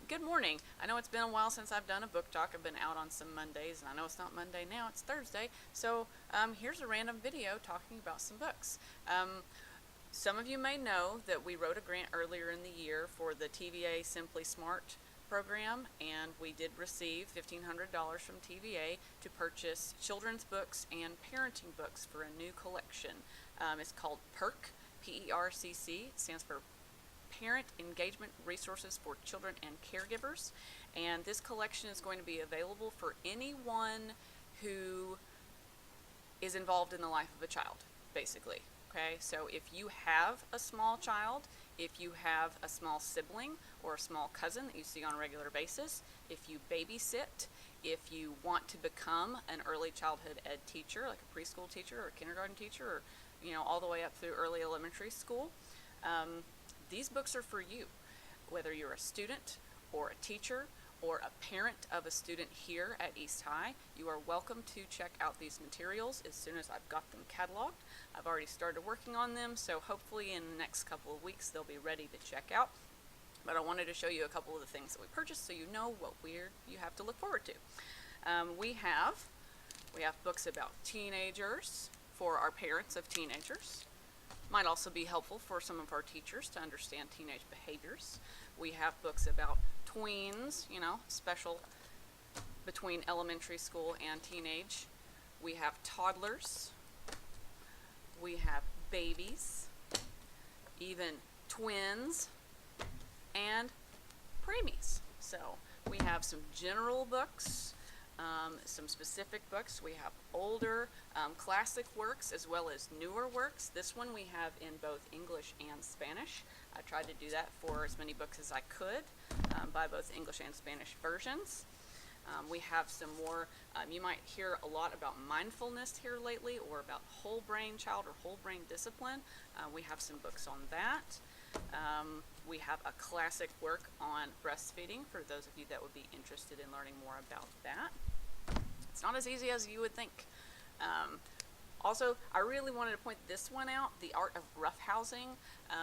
Good morning. I know it's been a while since I've done a book talk. I've been out on some Mondays, and I know it's not Monday now, it's Thursday. So here's a random video talking about some books. Some of you may know that we wrote a grant earlier in the year for the TVA Simply Smart program, and we did receive $1,500 from TVA to purchase children's books and parenting books for a new collection. It's called PERCC, P-E-R-C-C. It stands for Parent Engagement Resources for Children and Caregivers, and this collection is going to be available for anyone who is involved in the life of a child, basically. Okay, so if you have a small child, if you have a small sibling or a small cousin that you see on a regular basis, if you babysit, if you want to become an early childhood ed teacher, like a preschool teacher or a kindergarten teacher, or all the way up through early elementary school, these books are for you. Whether you're a student or a teacher or a parent of a student here at East High, you are welcome to check out these materials as soon as I've got them cataloged. I've already started working on them, so hopefully in the next couple of weeks they'll be ready to check out. But I wanted to show you a couple of the things that we purchased so you know what you have to look forward to. We have books about teenagers for our parents of teenagers. Might also be helpful for some of our teachers to understand teenage behaviors. We have books about tweens, special between elementary school and teenage. We have toddlers. We have babies, even twins, and preemies. So we have some general books, some specific books. We have older classic works as well as newer works. This one we have in both English and Spanish. I tried to do that for as many books as I could, by both English and Spanish versions. We have some more, you might hear a lot about mindfulness here lately, or about whole brain child or whole brain discipline. We have some books on that. We have a classic work on breastfeeding for those of you that would be interested in learning more about that. It's not as easy as you would think. Also, I really wanted to point this one out, The Art of Roughhousing,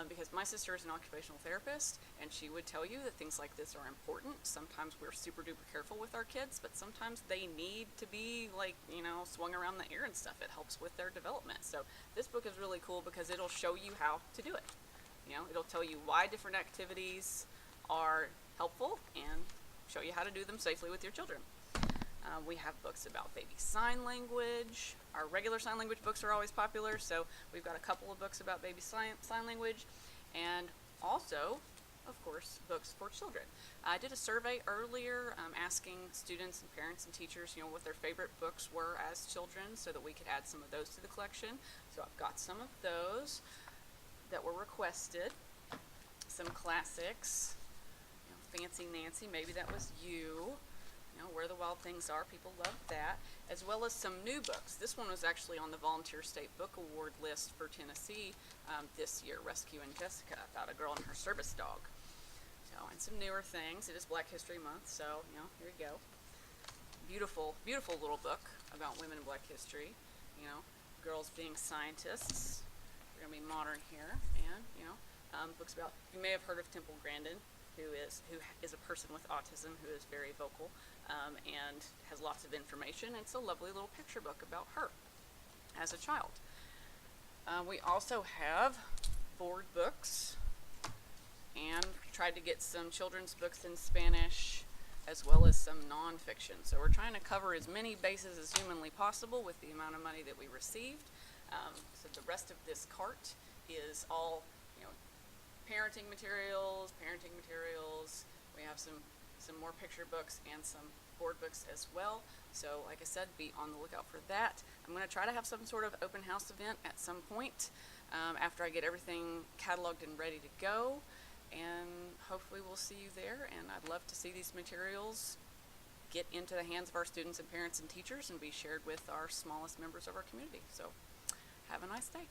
because my sister is an occupational therapist, and she would tell you that things like this are important. Sometimes we're super duper careful with our kids, but sometimes they need to be swung around the ear and stuff. It helps with their development. So this book is really cool because it'll show you how to do it. It'll tell you why different activities are helpful and show you how to do them safely with your children. We have books about baby sign language. Our regular sign language books are always popular, so we've got a couple of books about baby sign language, and also, of course, books for children. I did a survey earlier asking students and parents and teachers, what their favorite books were as children, so that we could add some of those to the collection. So I've got some of those that were requested. Some classics, Fancy Nancy, maybe that was you. Where the Wild Things Are, people love that, as well as some new books. This one was actually on the Volunteer State Book Award list for Tennessee this year, Rescuing Jessica, about a girl and her service dog. So, and some newer things. It is Black History Month, so, here you go. Beautiful, beautiful little book about women in Black history. Girls being scientists. We're going to be modern here, and, books about, you may have heard of Temple Grandin, who is a person with autism who is very vocal and has lots of information. It's a lovely little picture book about her as a child. We also have board books, and tried to get some children's books in Spanish as well as some nonfiction. So we're trying to cover as many bases as humanly possible with the amount of money that we received. So the rest of this cart is all parenting materials. We have some more picture books and some board books as well. So like I said, be on the lookout for that. I'm going to try to have some sort of open house event at some point after I get everything cataloged and ready to go. And hopefully we'll see you there. And I'd love to see these materials get into the hands of our students and parents and teachers and be shared with our smallest members of our community. So have a nice day.